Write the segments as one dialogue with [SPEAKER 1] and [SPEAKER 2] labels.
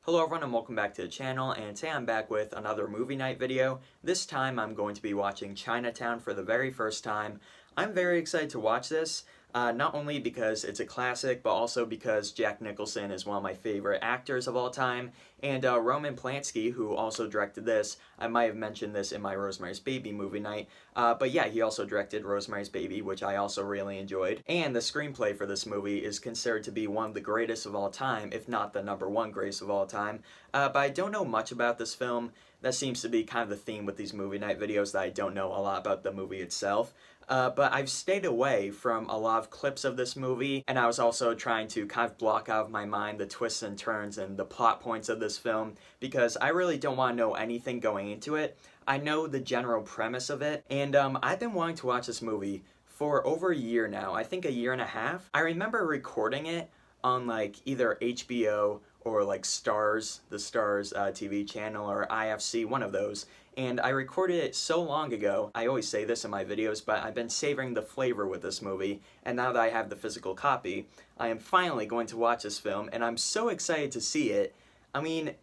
[SPEAKER 1] Hello everyone and welcome back to the channel, and today I'm back with another movie night video. This time I'm going to be watching Chinatown for the very first time. I'm very excited to watch this, not only because it's a classic, but also because Jack Nicholson is one of my favorite actors of all time, and Roman Polanski, who also directed this. I might have mentioned this in my Rosemary's Baby movie night, but yeah, he also directed Rosemary's Baby, which I also really enjoyed. And the screenplay for this movie is considered to be one of the greatest of all time, if not the #1 greatest of all time. But I don't know much about this film. That seems to be kind of the theme with these movie night videos, that I don't know a lot about the movie itself. But I've stayed away from a lot of clips of this movie, and I was also trying to kind of block out of my mind the twists and turns and the plot points of this film, because I really don't want to know anything going into it. I know the general premise of it, and I've been wanting to watch this movie for over a year now. I think a year and a half. I remember recording it on like either HBO or like Stars, the Stars TV channel, or IFC, one of those. And I recorded it so long ago. I always say this in my videos, but I've been savoring the flavor with this movie, and now that I have the physical copy, I am finally going to watch this film, and I'm so excited to see it. I mean,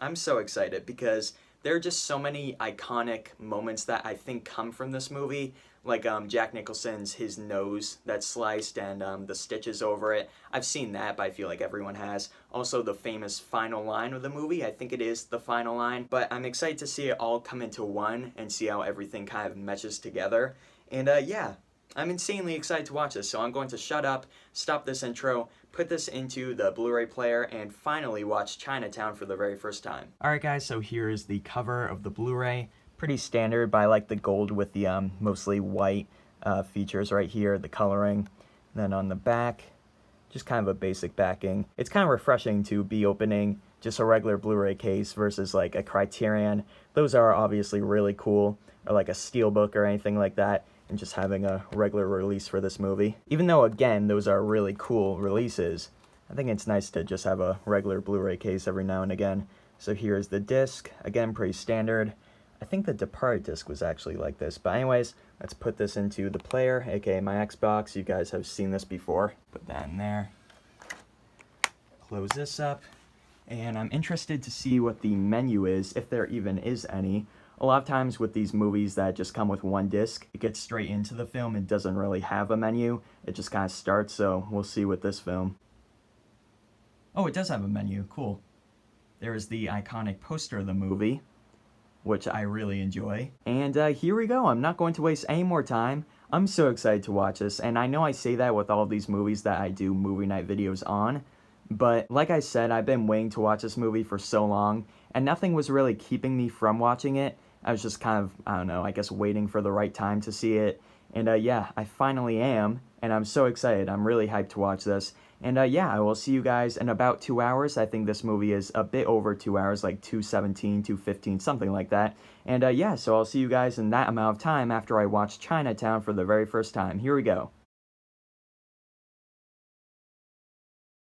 [SPEAKER 1] I'm so excited because there are just so many iconic moments that I think come from this movie, like Jack Nicholson's his nose that's sliced and the stitches over it. I've seen that, but I feel like everyone has. Also the famous final line of the movie, I think it is the final line, but I'm excited to see it all come into one and see how everything kind of meshes together. And yeah, I'm insanely excited to watch this, so I'm going to shut up, stop this intro, put this into the Blu-ray player, and finally watch Chinatown for the very first time. Alright guys, so here is the cover of the Blu-ray. Pretty standard, but I like the gold with the mostly white features right here, the coloring. And then on the back, just kind of a basic backing. It's kind of refreshing to be opening just a regular Blu-ray case versus like a Criterion. Those are obviously really cool, or like a Steelbook or anything like that, and just having a regular release for this movie. Even though, again, those are really cool releases, I think it's nice to just have a regular Blu-ray case every now and again. So here's the disc, again, pretty standard. I think the Departed disc was actually like this. But anyways, let's put this into the player, aka my Xbox. You guys have seen this before. Put that in there. Close this up. And I'm interested to see what the menu is, if there even is any. A lot of times with these movies that just come with one disc, it gets straight into the film. It doesn't really have a menu. It just kind of starts, so we'll see with this film. Oh, it does have a menu. Cool. There's the iconic poster of the movie, which I really enjoy. And here we go. I'm not going to waste any more time. I'm so excited to watch this, and I know I say that with all of these movies that I do movie night videos on, but like I said, I've been waiting to watch this movie for so long, and nothing was really keeping me from watching it. I was just kind of, I don't know, I guess waiting for the right time to see it. And yeah, I finally am, and I'm so excited. I'm really hyped to watch this. And yeah, I will see you guys in about 2 hours. I think this movie is a bit over 2 hours, like 2:17, 2:15, something like that. And yeah, so I'll see you guys in that amount of time after I watch Chinatown for the very first time. Here we go.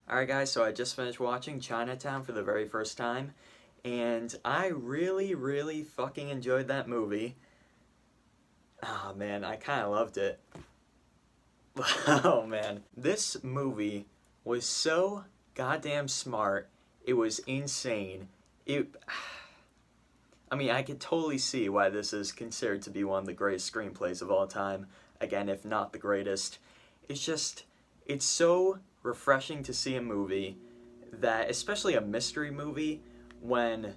[SPEAKER 1] Alright guys, so I just finished watching Chinatown for the very first time, and I really fucking enjoyed that movie. Oh man, I kind of loved it. Oh man, this movie was so goddamn smart. It was insane. I mean, I could totally see why this is considered to be one of the greatest screenplays of all time. Again, if not the greatest. It's so refreshing to see a movie that, especially a mystery movie, when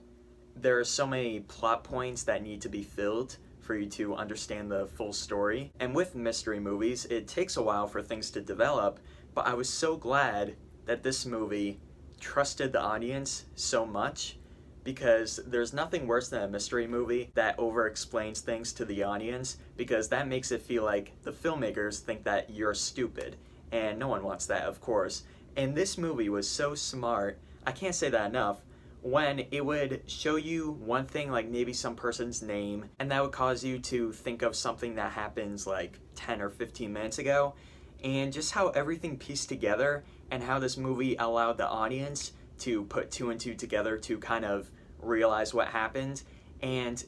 [SPEAKER 1] there are so many plot points that need to be filled for you to understand the full story. And with mystery movies, it takes a while for things to develop, but I was so glad that this movie trusted the audience so much, because there's nothing worse than a mystery movie that over-explains things to the audience, because that makes it feel like the filmmakers think that you're stupid, and no one wants that, of course. And this movie was so smart, I can't say that enough, when it would show you one thing, like maybe some person's name, and that would cause you to think of something that happens like 10 or 15 minutes ago, and just how everything pieced together, and how this movie allowed the audience to put two and two together to kind of realize what happened. And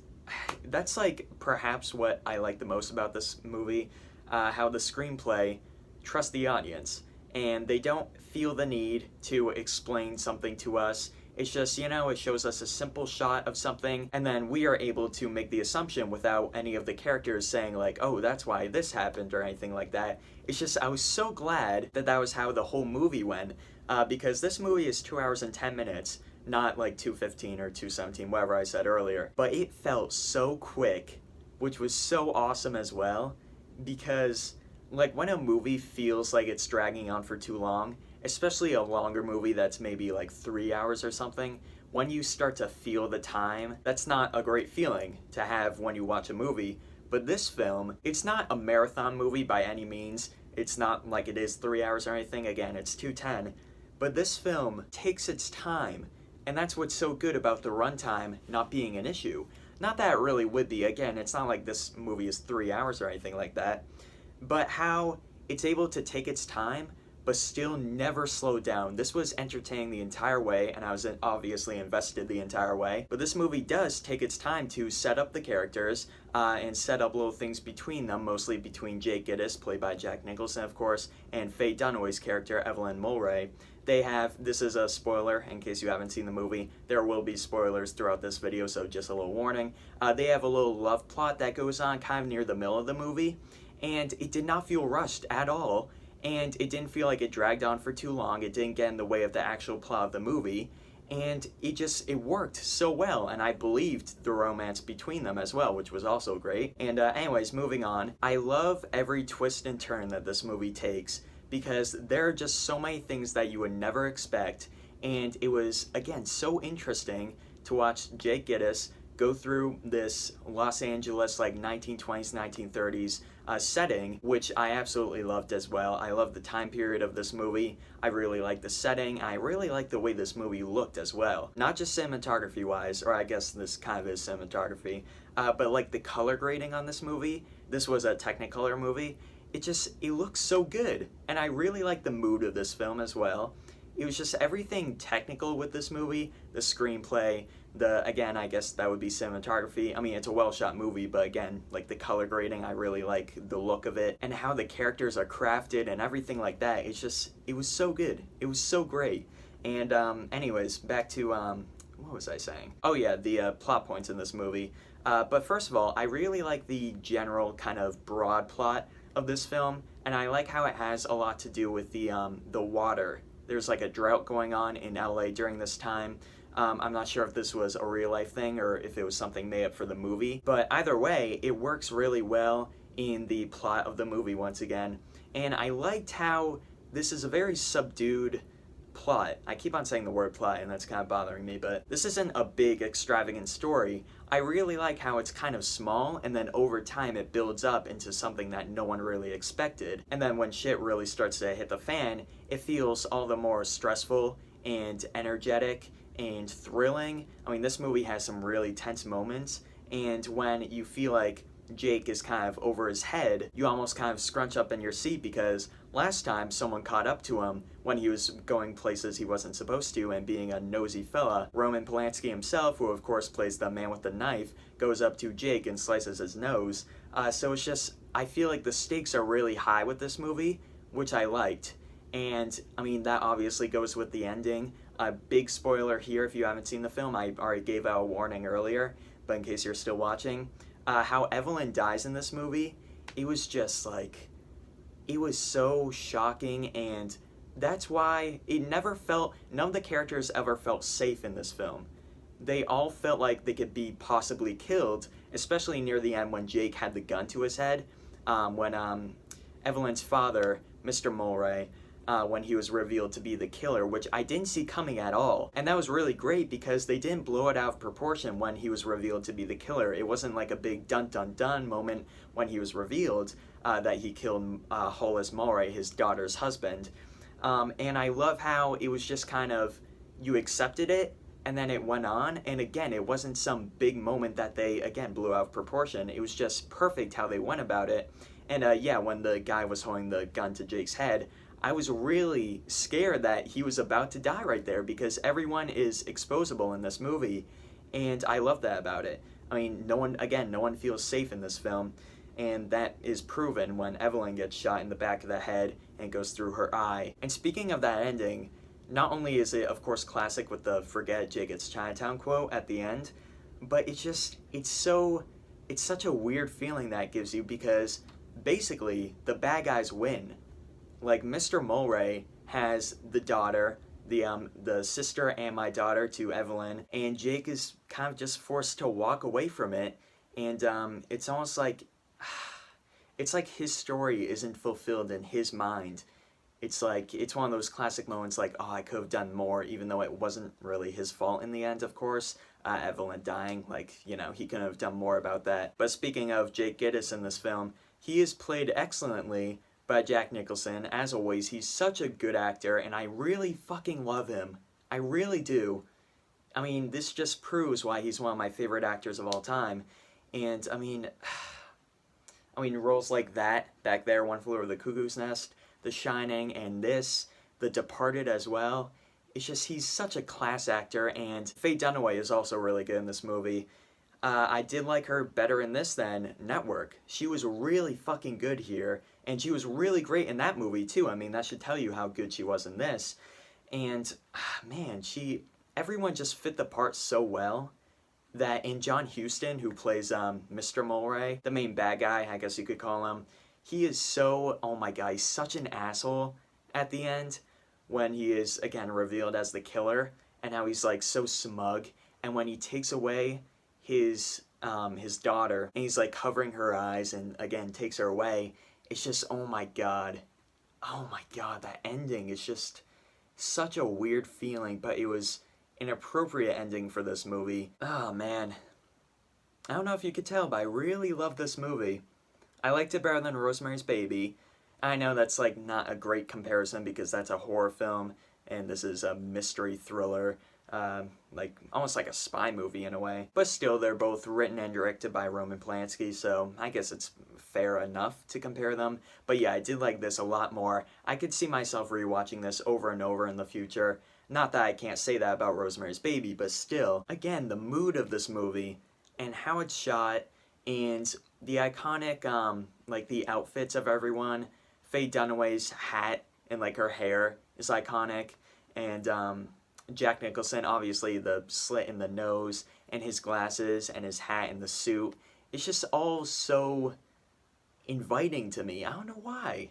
[SPEAKER 1] that's like perhaps what I like the most about this movie, how the screenplay trusts the audience, and they don't feel the need to explain something to us It's just, it shows us a simple shot of something, and then we are able to make the assumption without any of the characters saying, like, oh, that's why this happened, or anything like that. It's just, I was so glad that that was how the whole movie went, because this movie is 2 hours and 10 minutes, not like 2:15 or 2:17, whatever I said earlier. But it felt so quick, which was so awesome as well, because like when a movie feels like it's dragging on for too long, especially a longer movie that's maybe like 3 hours or something, when you start to feel the time, that's not a great feeling to have when you watch a movie. But this film, it's not a marathon movie by any means. It's not like it is 3 hours or anything. Again, it's 2:10. But this film takes its time, and that's what's so good about the runtime not being an issue. Not that it really would be. Again, it's not like this movie is 3 hours or anything like that. But how it's able to take its time but still never slow down. This was entertaining the entire way, and I was obviously invested the entire way. But this movie does take its time to set up the characters and set up little things between them, mostly between Jake Gittes, played by Jack Nicholson, of course, and Faye Dunaway's character, Evelyn Mulwray. They have, this is a spoiler in case you haven't seen the movie, there will be spoilers throughout this video, so just a little warning. They have a little love plot that goes on kind of near the middle of the movie, and it did not feel rushed at all. And it didn't feel like it dragged on for too long. It didn't get in the way of the actual plot of the movie. And it worked so well. And I believed the romance between them as well, which was also great. And anyways, moving on. I love every twist and turn that this movie takes, because there are just so many things that you would never expect. And it was, again, so interesting to watch Jake Gittes go through this Los Angeles, like 1920s, 1930s setting, which I absolutely loved as well. I love the time period of this movie. I really like the setting. I really like the way this movie looked as well. Not just cinematography wise, or I guess this kind of is cinematography, but like the color grading on this movie. This was a Technicolor movie. It looks so good. And I really like the mood of this film as well. It was just everything technical with this movie, the screenplay, again, I guess that would be cinematography. I mean, it's a well-shot movie, but again, like the color grading, I really like the look of it, and how the characters are crafted and everything like that. It was so good. It was so great. And anyways, back to, what was I saying? Oh yeah, the plot points in this movie. But first of all, I really like the general kind of broad plot of this film, and I like how it has a lot to do with the water. There's like a drought going on in LA during this time. I'm not sure if this was a real life thing or if it was something made up for the movie, but either way, it works really well in the plot of the movie once again. And I liked how this is a very subdued plot. I keep on saying the word plot, and that's kind of bothering me, but this isn't a big extravagant story. I really like how it's kind of small, and then over time it builds up into something that no one really expected. And then when shit really starts to hit the fan, it feels all the more stressful and energetic and thrilling. I mean, this movie has some really tense moments, and when you feel like Jake is kind of over his head, you almost kind of scrunch up in your seat, because last time someone caught up to him when he was going places he wasn't supposed to and being a nosy fella. Roman Polanski himself, who of course plays the man with the knife, goes up to Jake and slices his nose. So it's just, I feel like the stakes are really high with this movie, which I liked. And I mean, that obviously goes with the ending. A big spoiler here if you haven't seen the film. I already gave out a warning earlier, but in case you're still watching. How Evelyn dies in this movie, it was just like, it was so shocking, and that's why none of the characters ever felt safe in this film. They all felt like they could be possibly killed, especially near the end when Jake had the gun to his head, when Evelyn's father, Mr. Mulwray, when he was revealed to be the killer, which I didn't see coming at all. And that was really great because they didn't blow it out of proportion when he was revealed to be the killer. It wasn't like a big dun-dun-dun moment when he was revealed that he killed Hollis Mulwray, his daughter's husband. And I love how it was just kind of, you accepted it, and then it went on. And again, it wasn't some big moment that they, again, blew out of proportion. It was just perfect how they went about it. And yeah, when the guy was holding the gun to Jake's head, I was really scared that he was about to die right there, because everyone is exposable in this movie, and I love that about it. I mean, no one feels safe in this film, and that is proven when Evelyn gets shot in the back of the head and goes through her eye. And speaking of that ending, not only is it, of course, classic with the "Forget Jake, it's Chinatown" quote at the end, but it's such a weird feeling that it gives you because basically the bad guys win. Like Mr. Mulray has the daughter, the sister and my daughter to Evelyn, and Jake is kind of just forced to walk away from it, and it's almost like it's like his story isn't fulfilled in his mind. It's like it's one of those classic moments like, oh, I could have done more, even though it wasn't really his fault in the end, of course. Evelyn dying, like, you know, he could have done more about that. But speaking of Jake Gittes in this film, he is played excellently by Jack Nicholson. As always, he's such a good actor, and I really fucking love him. I really do. I mean, this just proves why he's one of my favorite actors of all time. And, I mean, roles like that, back there, One Flew Over the Cuckoo's Nest, The Shining, and this, The Departed as well. It's just, he's such a class actor, and Faye Dunaway is also really good in this movie. I did like her better in this than Network. She was really fucking good here, and she was really great in that movie too. I mean, that should tell you how good she was in this. And, man, everyone just fit the part so well that in John Huston, who plays Mr. Mulray, the main bad guy, I guess you could call him, he is so, oh my god, he's such an asshole at the end when he is, again, revealed as the killer, and how he's, like, so smug, and when he takes away his daughter, and he's, like, covering her eyes, and, again, takes her away, it's just, oh my god, that ending is just such a weird feeling, but it was an appropriate ending for this movie. Oh, man. I don't know if you could tell, but I really love this movie. I liked it better than Rosemary's Baby. I know that's, like, not a great comparison because that's a horror film, and this is a mystery thriller, like, almost like a spy movie in a way. But still, they're both written and directed by Roman Polanski, so I guess it's fair enough to compare them. But yeah, I did like this a lot more. I could see myself rewatching this over and over in the future. Not that I can't say that about Rosemary's Baby, but still, again, the mood of this movie and how it's shot and the iconic, like, the outfits of everyone. Faye Dunaway's hat and, like, her hair is iconic. And, Jack Nicholson, obviously, the slit in the nose and his glasses and his hat and the suit. It's just all so inviting to me. I don't know why.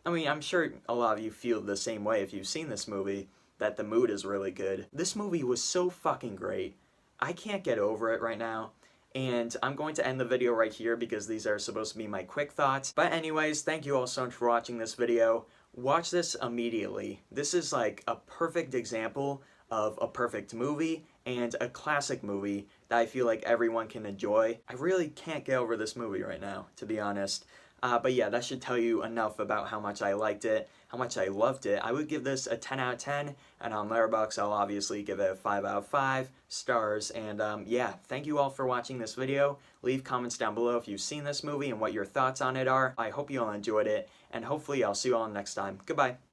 [SPEAKER 1] I mean, I'm sure a lot of you feel the same way if you've seen this movie, that the mood is really good. This movie was so fucking great. I can't get over it right now. And I'm going to end the video right here because these are supposed to be my quick thoughts. But anyways, thank you all so much for watching this video. Watch this immediately. This is like a perfect example of a perfect movie and a classic movie that I feel like everyone can enjoy. I really can't get over this movie right now, to be honest. But yeah, that should tell you enough about how much I liked it, how much I loved it. I would give this a 10 out of 10, and on Letterboxd, I'll obviously give it a 5 out of 5 stars. And yeah, thank you all for watching this video. Leave comments down below if you've seen this movie and what your thoughts on it are. I hope you all enjoyed it, and hopefully I'll see you all next time. Goodbye.